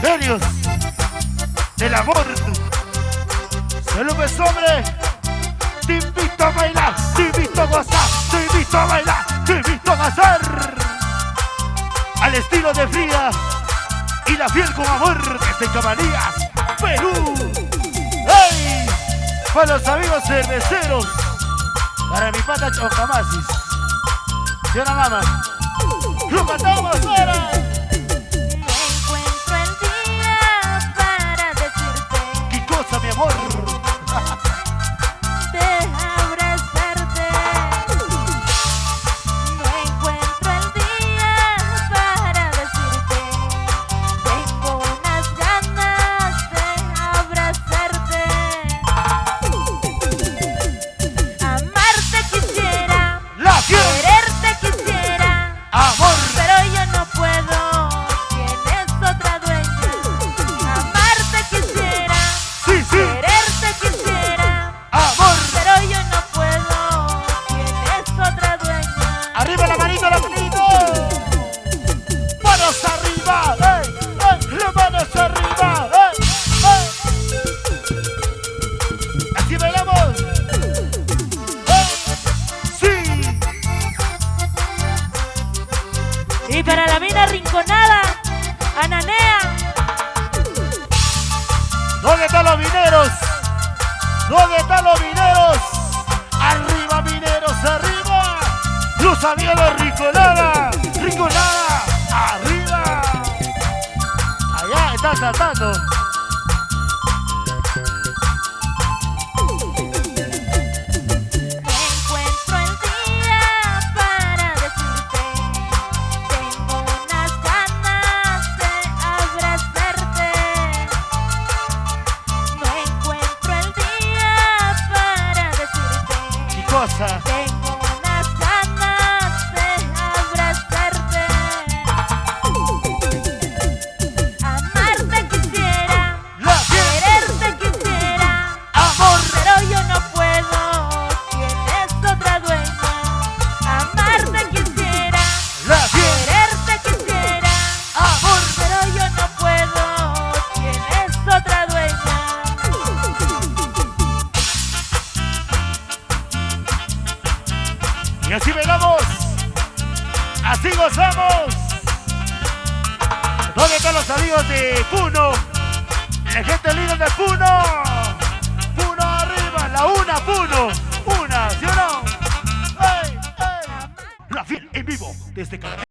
Genios del amor. Solo me sobre. Te invito a bailar, te invito a gozar, te invito a bailar, te invito a gozar. Al estilo de Frida y la fiel con amor desde Cabanillas, Perú. ¡Hey! Para los amigos cerveceros, para mi pata Chocamasis. ¿Sí o no, mamá? ¡Lo cantamos ahora! Mi amor, de abrazarte. No encuentro el día para decirte. Tengo unas ganas de abrazarte. Amarte quisiera, quererte quisiera, amor, pero yo no puedo. Tienes otra dueña. Amarte quisiera. Quererte quisiera, amor, pero yo no puedo. Tienes otra dueña. Arriba la manito, la manito. Manos arriba, las manos arriba, Así bailamos. Sí. Y para la mina rinconada, Ananea. ¿Dónde están los mineros? ¿Dónde están los mineros? Arriba, mineros, arriba. Los amigos de Rinconada, Rinconada, arriba. Allá están saltando. Encuentro el día para decirte. Tengo unas ganas de abrazarte. No encuentro el día para decirte. ¿Qué cosa? Tengo unas ganas de abrazarte. Amarte quisiera, quererte quisiera, amor, pero yo no puedo. Tienes otra dueña. Amarte quisiera, quererte quisiera, amor, pero yo no puedo. Tienes otra dueña. Y así bailamos, así gozamos. ¿Dónde están los amigos de Puno? La gente linda de Puno. Puno arriba, la una Puno. Una, ¿sí o no? ¡Ey, ey! La fiel en vivo desde Canadá.